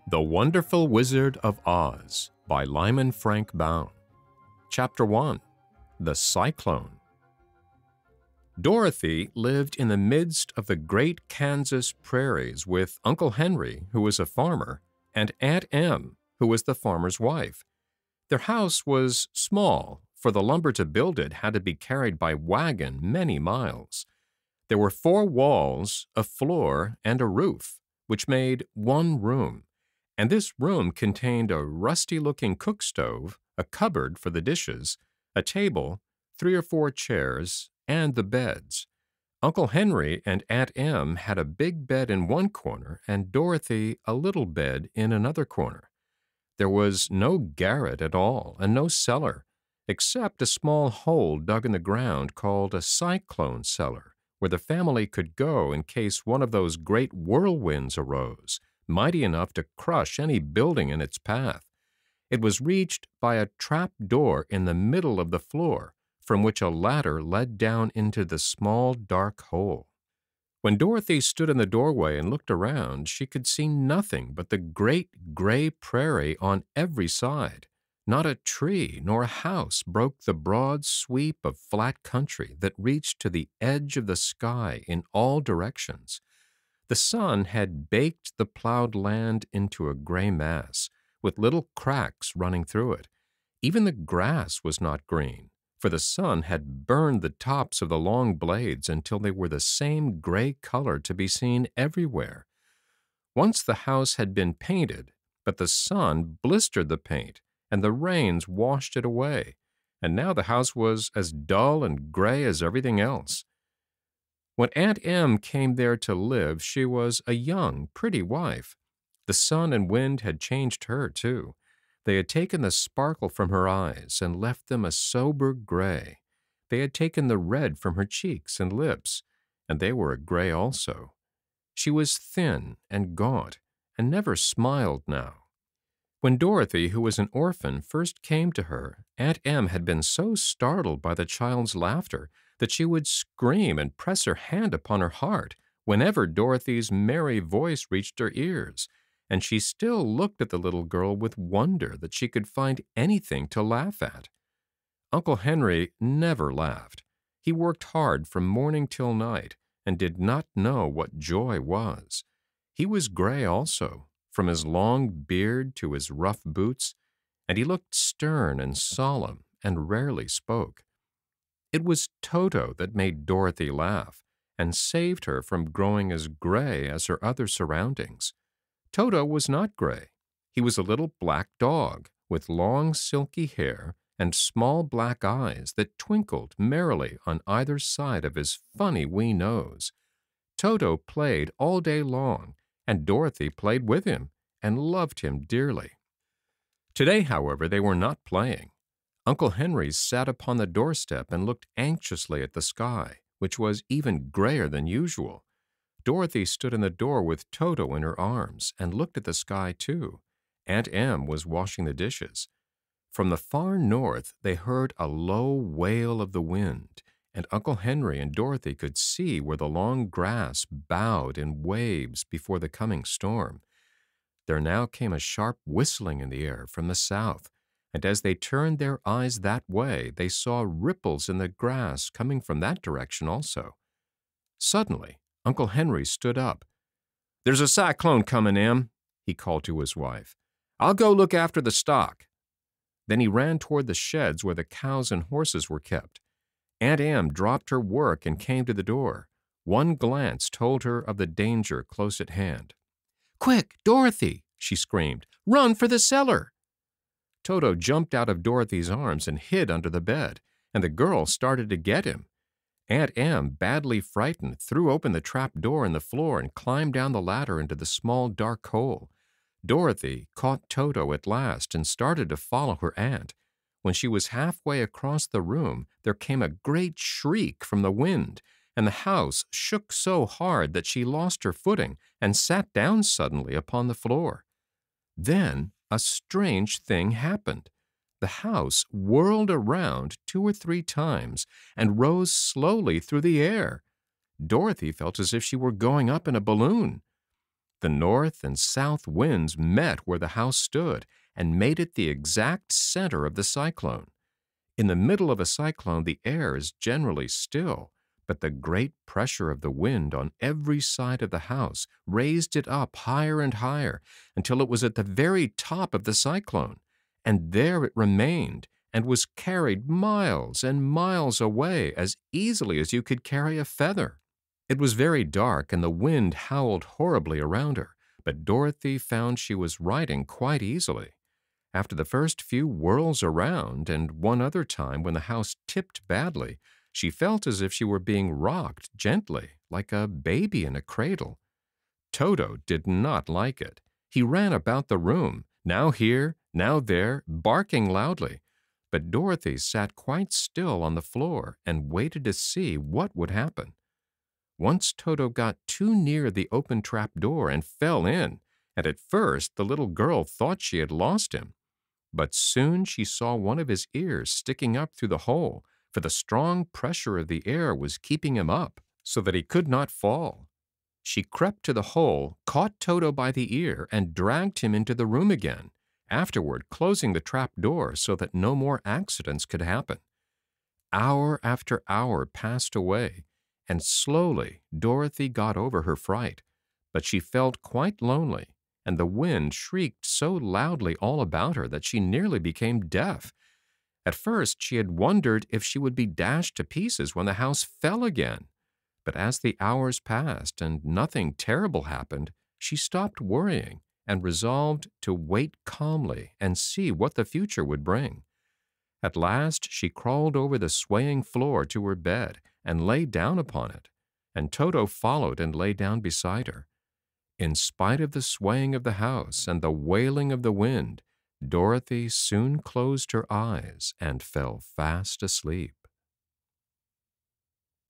The Wonderful Wizard of Oz by Lyman Frank Baum. Chapter 1. The Cyclone. Dorothy lived in the midst of the great Kansas prairies with Uncle Henry, who was a farmer, and Aunt Em, who was the farmer's wife. Their house was small, for the lumber to build it had to be carried by wagon many miles. There were 4 walls, a floor, and a roof, which made one room. And this room contained a rusty-looking cook stove, a cupboard for the dishes, a table, 3 or 4 chairs, and the beds. Uncle Henry and Aunt Em had a big bed in one corner and Dorothy a little bed in another corner. There was no garret at all and no cellar, except a small hole dug in the ground called a cyclone cellar, where the family could go in case one of those great whirlwinds arose, mighty enough to crush any building in its path. It was reached by a trap door in the middle of the floor, from which a ladder led down into the small dark hole. When Dorothy stood in the doorway and looked around, she could see nothing but the great gray prairie on every side. Not a tree nor a house broke the broad sweep of flat country that reached to the edge of the sky in all directions. The sun had baked the plowed land into a gray mass, with little cracks running through it. Even the grass was not green, for the sun had burned the tops of the long blades until they were the same gray color to be seen everywhere. Once the house had been painted, but the sun blistered the paint, and the rains washed it away, and now the house was as dull and gray as everything else. When Aunt Em came there to live, she was a young, pretty wife. The sun and wind had changed her, too. They had taken the sparkle from her eyes and left them a sober gray. They had taken the red from her cheeks and lips, and they were a gray also. She was thin and gaunt, and never smiled now. When Dorothy, who was an orphan, first came to her, Aunt Em had been so startled by the child's laughter that she would scream and press her hand upon her heart whenever Dorothy's merry voice reached her ears, and she still looked at the little girl with wonder that she could find anything to laugh at. Uncle Henry never laughed. He worked hard from morning till night and did not know what joy was. He was gray also, from his long beard to his rough boots, and he looked stern and solemn and rarely spoke. It was Toto that made Dorothy laugh and saved her from growing as gray as her other surroundings. Toto was not gray. He was a little black dog with long silky hair and small black eyes that twinkled merrily on either side of his funny wee nose. Toto played all day long, and Dorothy played with him and loved him dearly. Today, however, they were not playing. Uncle Henry sat upon the doorstep and looked anxiously at the sky, which was even grayer than usual. Dorothy stood in the door with Toto in her arms and looked at the sky too. Aunt Em was washing the dishes. From the far north they heard a low wail of the wind, and Uncle Henry and Dorothy could see where the long grass bowed in waves before the coming storm. There now came a sharp whistling in the air from the south, and as they turned their eyes that way, they saw ripples in the grass coming from that direction also. Suddenly, Uncle Henry stood up. "There's a cyclone coming, Em," he called to his wife. "I'll go look after the stock." Then he ran toward the sheds where the cows and horses were kept. Aunt Em dropped her work and came to the door. One glance told her of the danger close at hand. "Quick, Dorothy!" she screamed. "Run for the cellar!" Toto jumped out of Dorothy's arms and hid under the bed, and the girl started to get him. Aunt Em, badly frightened, threw open the trap door in the floor and climbed down the ladder into the small dark hole. Dorothy caught Toto at last and started to follow her aunt. When she was halfway across the room, there came a great shriek from the wind, and the house shook so hard that she lost her footing and sat down suddenly upon the floor. Then a strange thing happened. The house whirled around 2 or 3 times and rose slowly through the air. Dorothy felt as if she were going up in a balloon. The north and south winds met where the house stood and made it the exact center of the cyclone. In the middle of a cyclone, the air is generally still, but the great pressure of the wind on every side of the house raised it up higher and higher until it was at the very top of the cyclone, and there it remained and was carried miles and miles away as easily as you could carry a feather. It was very dark, and the wind howled horribly around her, but Dorothy found she was riding quite easily. After the first few whirls around, and one other time when the house tipped badly, she felt as if she were being rocked gently, like a baby in a cradle. Toto did not like it. He ran about the room, now here, now there, barking loudly. But Dorothy sat quite still on the floor and waited to see what would happen. Once Toto got too near the open trap door and fell in, and at first the little girl thought she had lost him. But soon she saw one of his ears sticking up through the hole, for the strong pressure of the air was keeping him up so that he could not fall. She crept to the hole, caught Toto by the ear, and dragged him into the room again, afterward closing the trap door so that no more accidents could happen. Hour after hour passed away, and slowly Dorothy got over her fright, but she felt quite lonely, and the wind shrieked so loudly all about her that she nearly became deaf. At first she had wondered if she would be dashed to pieces when the house fell again, but as the hours passed and nothing terrible happened, she stopped worrying and resolved to wait calmly and see what the future would bring. At last she crawled over the swaying floor to her bed and lay down upon it, and Toto followed and lay down beside her. In spite of the swaying of the house and the wailing of the wind, Dorothy soon closed her eyes and fell fast asleep.